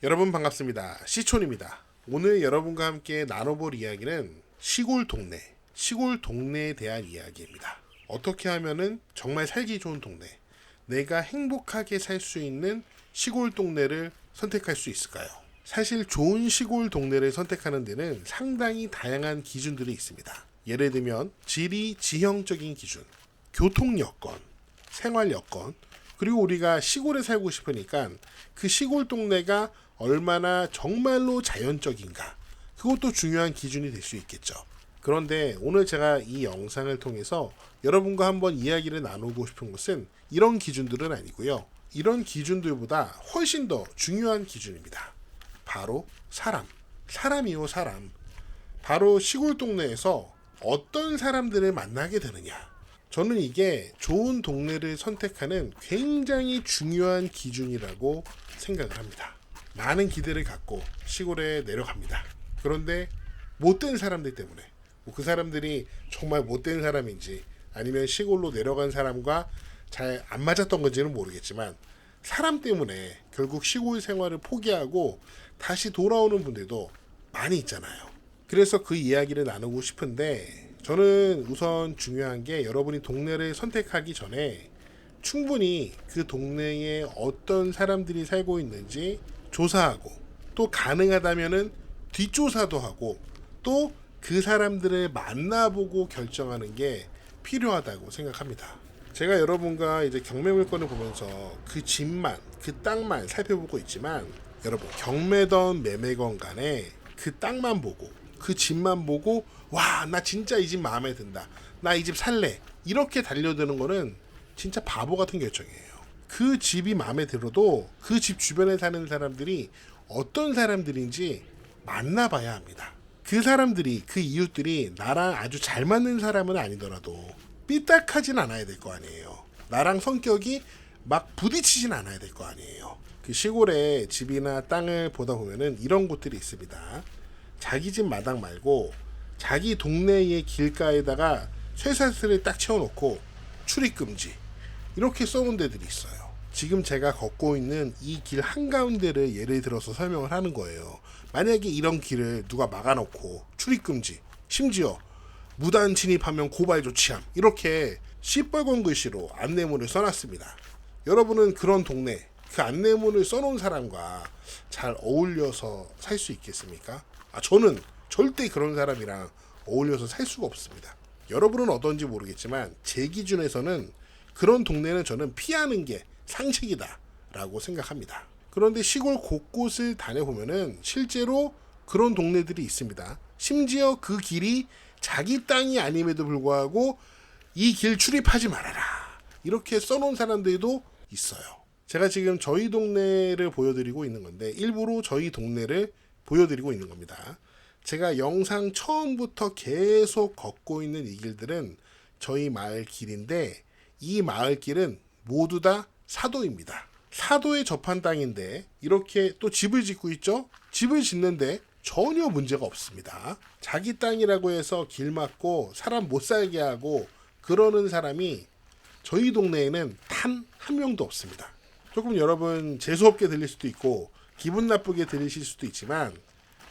여러분 반갑습니다. 시촌입니다. 오늘 여러분과 함께 나눠볼 이야기는 시골 동네에 대한 이야기입니다. 어떻게 하면은 정말 살기 좋은 동네, 내가 행복하게 살 수 있는 시골 동네를 선택할 수 있을까요? 사실 좋은 시골 동네를 선택하는 데는 상당히 다양한 기준들이 있습니다. 예를 들면 지형적인 기준, 교통 여건, 생활 여건, 그리고 우리가 시골에 살고 싶으니까 그 시골 동네가 얼마나 정말로 자연적인가, 그것도 중요한 기준이 될 수 있겠죠. 그런데 오늘 제가 이 영상을 통해서 여러분과 한번 이야기를 나누고 싶은 것은 이런 기준들은 아니고요. 이런 기준들보다 훨씬 더 중요한 기준입니다. 바로 사람이요, 사람. 바로 시골 동네에서 어떤 사람들을 만나게 되느냐. 저는 이게 좋은 동네를 선택하는 굉장히 중요한 기준이라고 생각을 합니다. 많은 기대를 갖고 시골에 내려갑니다. 그런데 못된 사람들 때문에, 그 사람들이 정말 못된 사람인지 아니면 시골로 내려간 사람과 잘 안 맞았던 건지는 모르겠지만 사람 때문에 결국 시골 생활을 포기하고 다시 돌아오는 분들도 많이 있잖아요. 그래서 그 이야기를 나누고 싶은데, 저는 우선 중요한 게 여러분이 동네를 선택하기 전에 충분히 그 동네에 어떤 사람들이 살고 있는지 조사하고, 또 가능하다면은 뒷조사도 하고, 또 그 사람들을 만나보고 결정하는 게 필요하다고 생각합니다. 제가 여러분과 이제 경매물건을 보면서 그 집만, 그 땅만 살펴보고 있지만, 여러분 경매던 매매건 간에 그 땅만 보고, 그 집만 보고, 와, 나 진짜 이 집 마음에 든다, 나 이 집 살래, 이렇게 달려드는 거는 진짜 바보 같은 결정이에요. 그 집이 마음에 들어도 그 집 주변에 사는 사람들이 어떤 사람들인지 만나봐야 합니다. 그 사람들이, 그 이웃들이 나랑 아주 잘 맞는 사람은 아니더라도 삐딱하진 않아야 될 거 아니에요. 나랑 성격이 막 부딪히진 않아야 될 거 아니에요. 그 시골에 집이나 땅을 보다 보면은 이런 곳들이 있습니다. 자기 집 마당 말고 자기 동네의 길가에다가 쇠사슬을 딱 채워놓고 출입금지, 이렇게 써놓은 데들이 있어요. 지금 제가 걷고 있는 이 길 한가운데를 예를 들어서 설명을 하는 거예요. 만약에 이런 길을 누가 막아놓고 출입금지, 심지어 무단 진입하면 고발 조치함, 이렇게 시뻘건 글씨로 안내문을 써놨습니다. 여러분은 그런 동네, 그 안내문을 써놓은 사람과 잘 어울려서 살 수 있겠습니까? 저는 절대 그런 사람이랑 어울려서 살 수가 없습니다. 여러분은 어떤지 모르겠지만 제 기준에서는 그런 동네는 저는 피하는 게 상책이다 라고 생각합니다. 그런데 시골 곳곳을 다녀보면은 실제로 그런 동네들이 있습니다. 심지어 그 길이 자기 땅이 아님에도 불구하고 이 길 출입하지 말아라, 이렇게 써놓은 사람들도 있어요. 제가 지금 저희 동네를 보여드리고 있는 건데, 일부러 저희 동네를 보여드리고 있는 겁니다. 제가 영상 처음부터 계속 걷고 있는 이 길들은 저희 마을 길인데, 이 마을 길은 모두 다 사도입니다. 사도에 접한 땅인데 이렇게 또 집을 짓고 있죠? 집을 짓는데 전혀 문제가 없습니다. 자기 땅이라고 해서 길 막고 사람 못 살게 하고 그러는 사람이 저희 동네에는 단 한 명도 없습니다. 조금 여러분 재수없게 들릴 수도 있고 기분 나쁘게 들리실 수도 있지만,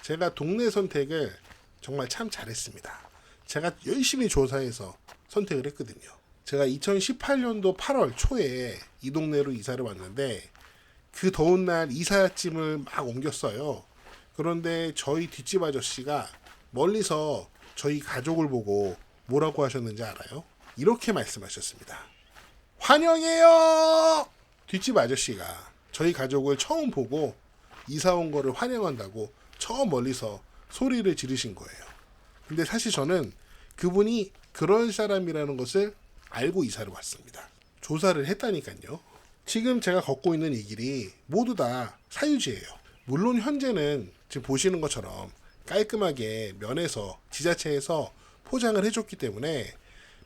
제가 동네 선택을 정말 참 잘했습니다. 제가 열심히 조사해서 선택을 했거든요. 제가 2018년도 8월 초에 이 동네로 이사를 왔는데, 그 더운 날 이삿짐을 막 옮겼어요. 그런데 저희 뒷집 아저씨가 멀리서 저희 가족을 보고 뭐라고 하셨는지 알아요? 이렇게 말씀하셨습니다. 환영해요! 뒷집 아저씨가 저희 가족을 처음 보고 이사 온 거를 환영한다고 저 멀리서 소리를 지르신 거예요. 근데 사실 저는 그분이 그런 사람이라는 것을 알고 이사를 왔습니다. 조사를 했다니까요. 지금 제가 걷고 있는 이 길이 모두 다 사유지예요. 물론 현재는 지금 보시는 것처럼 깔끔하게 면에서, 지자체에서 포장을 해줬기 때문에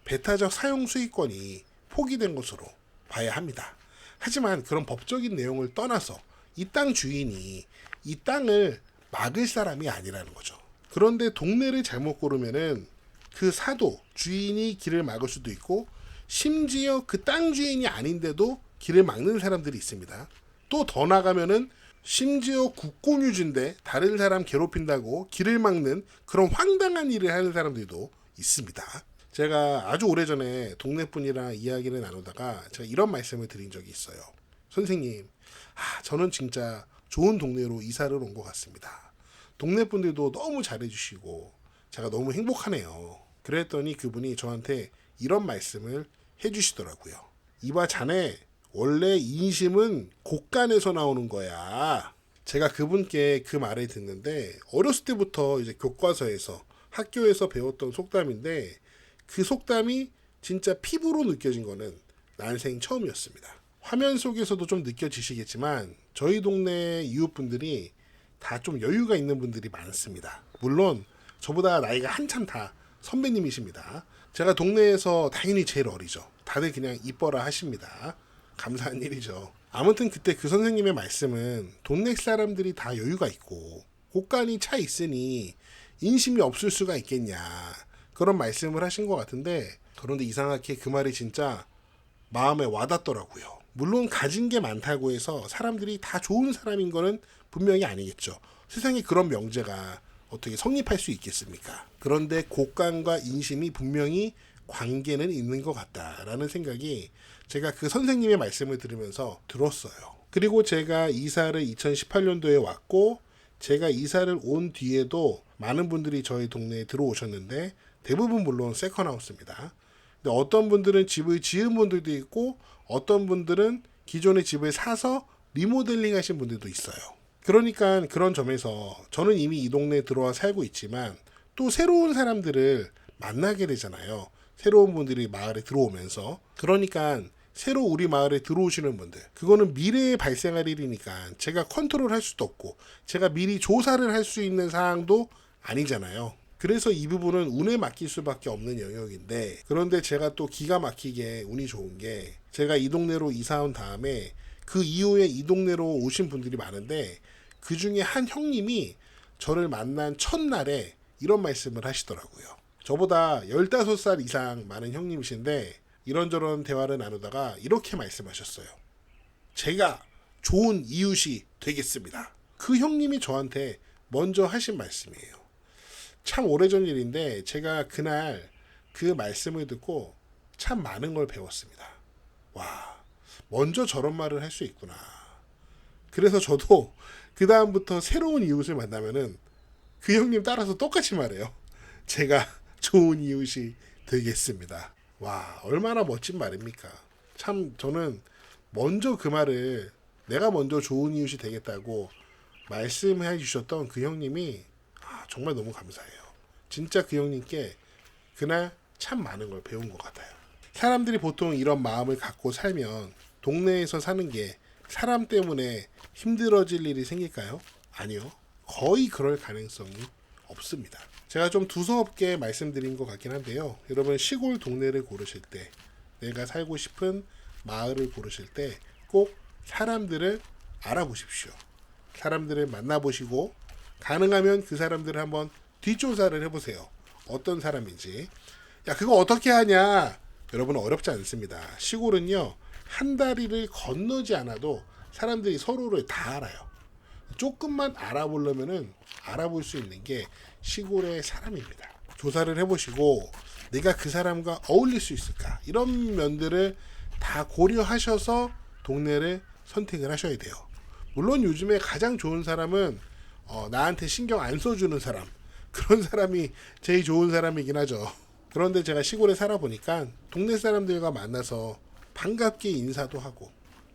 배타적 사용 수익권이 포기된 것으로 봐야 합니다. 하지만 그런 법적인 내용을 떠나서 이 땅 주인이 이 땅을 막을 사람이 아니라는 거죠. 그런데 동네를 잘못 고르면은 그 사도 주인이 길을 막을 수도 있고, 심지어 그 땅 주인이 아닌데도 길을 막는 사람들이 있습니다. 또 더 나가면은 심지어 국공유지인데 다른 사람 괴롭힌다고 길을 막는 그런 황당한 일을 하는 사람들도 있습니다. 제가 아주 오래전에 동네 분이랑 이야기를 나누다가 제가 이런 말씀을 드린 적이 있어요. 선생님, 저는 진짜 좋은 동네로 이사를 온 것 같습니다. 동네 분들도 너무 잘해주시고 제가 너무 행복하네요. 그랬더니 그분이 저한테 이런 말씀을 해주시더라고요. 이봐 자네, 원래 인심은 곳간에서 나오는 거야. 제가 그분께 그 말을 듣는데 어렸을 때부터 이제 교과서에서 학교에서 배웠던 속담인데 그 속담이 진짜 피부로 느껴진 거는 난생 처음이었습니다. 화면 속에서도 좀 느껴지시겠지만 저희 동네 이웃분들이 다 좀 여유가 있는 분들이 많습니다. 물론 저보다 나이가 한참 다 선배님이십니다. 제가 동네에서 당연히 제일 어리죠. 다들 그냥 이뻐라 하십니다. 감사한 일이죠. 아무튼 그때 그 선생님의 말씀은 동네 사람들이 다 여유가 있고 곳간이 차 있으니 인심이 없을 수가 있겠냐 그런 말씀을 하신 것 같은데, 그런데 이상하게 그 말이 진짜 마음에 와닿더라고요. 물론 가진 게 많다고 해서 사람들이 다 좋은 사람인 거는 분명히 아니겠죠. 세상에 그런 명제가 어떻게 성립할 수 있겠습니까? 그런데 곳간과 인심이 분명히 관계는 있는 것 같다라는 생각이 제가 그 선생님의 말씀을 들으면서 들었어요. 그리고 제가 이사를 2018년도에 왔고 제가 이사를 온 뒤에도 많은 분들이 저희 동네에 들어오셨는데 대부분 물론 세컨하우스입니다. 근데 어떤 분들은 집을 지은 분들도 있고 어떤 분들은 기존의 집을 사서 리모델링 하신 분들도 있어요. 그러니까 그런 점에서 저는 이미 이 동네에 들어와 살고 있지만 또 새로운 사람들을 만나게 되잖아요. 새로운 분들이 마을에 들어오면서. 그러니까 새로 우리 마을에 들어오시는 분들, 그거는 미래에 발생할 일이니까 제가 컨트롤할 수도 없고 제가 미리 조사를 할 수 있는 사항도 아니잖아요. 그래서 이 부분은 운에 맡길 수밖에 없는 영역인데, 그런데 제가 또 기가 막히게 운이 좋은 게 제가 이 동네로 이사 온 다음에 그 이후에 이 동네로 오신 분들이 많은데 그 중에 한 형님이 저를 만난 첫날에 이런 말씀을 하시더라고요. 저보다 15살 이상 많은 형님이신데 이런저런 대화를 나누다가 이렇게 말씀하셨어요. 제가 좋은 이웃이 되겠습니다. 그 형님이 저한테 먼저 하신 말씀이에요. 참 오래전 일인데 제가 그날 그 말씀을 듣고 참 많은 걸 배웠습니다. 와, 먼저 저런 말을 할 수 있구나. 그래서 저도 그 다음부터 새로운 이웃을 만나면은 그 형님 따라서 똑같이 말해요. 제가 좋은 이웃이 되겠습니다. 와, 얼마나 멋진 말입니까? 참 저는 먼저 그 말을 내가 먼저 좋은 이웃이 되겠다고 말씀해 주셨던 그 형님이 정말 너무 감사해요. 진짜 그 형님께 그날 참 많은 걸 배운 것 같아요. 사람들이 보통 이런 마음을 갖고 살면 동네에서 사는 게 사람 때문에 힘들어질 일이 생길까요? 아니요. 거의 그럴 가능성이 없습니다. 제가 좀 두서없게 말씀드린 것 같긴 한데요. 여러분 시골 동네를 고르실 때, 내가 살고 싶은 마을을 고르실 때 꼭 사람들을 알아보십시오. 사람들을 만나보시고 가능하면 그 사람들을 한번 뒷조사를 해보세요. 어떤 사람인지. 야, 그거 어떻게 하냐? 여러분 어렵지 않습니다. 시골은요, 한 다리를 건너지 않아도 사람들이 서로를 다 알아요. 조금만 알아보려면은 알아볼 수 있는 게 시골의 사람입니다. 조사를 해보시고 내가 그 사람과 어울릴 수 있을까? 이런 면들을 다 고려하셔서 동네를 선택을 하셔야 돼요. 물론 요즘에 가장 좋은 사람은 나한테 신경 안 써주는 사람, 그런 사람이 제일 좋은 사람이긴 하죠. 그런데 제가 시골에 살아보니까 동네 사람들과 만나서 반갑게 인사도 하고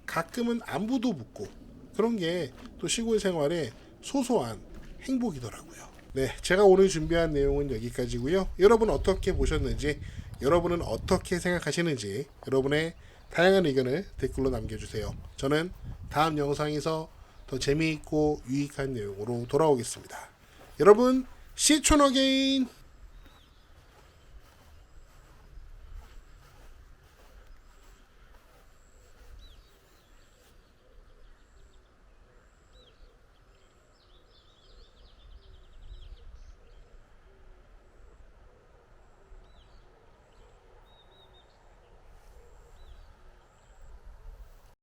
가끔은 안부도 묻고 그런 게 또 시골 생활의 소소한 행복이더라고요. 네, 제가 오늘 준비한 내용은 여기까지고요. 여러분 어떻게 보셨는지, 여러분은 어떻게 생각하시는지 여러분의 다양한 의견을 댓글로 남겨주세요. 저는 다음 영상에서 더 재미있고 유익한 내용으로 돌아오겠습니다. 여러분, 시촌 어게인!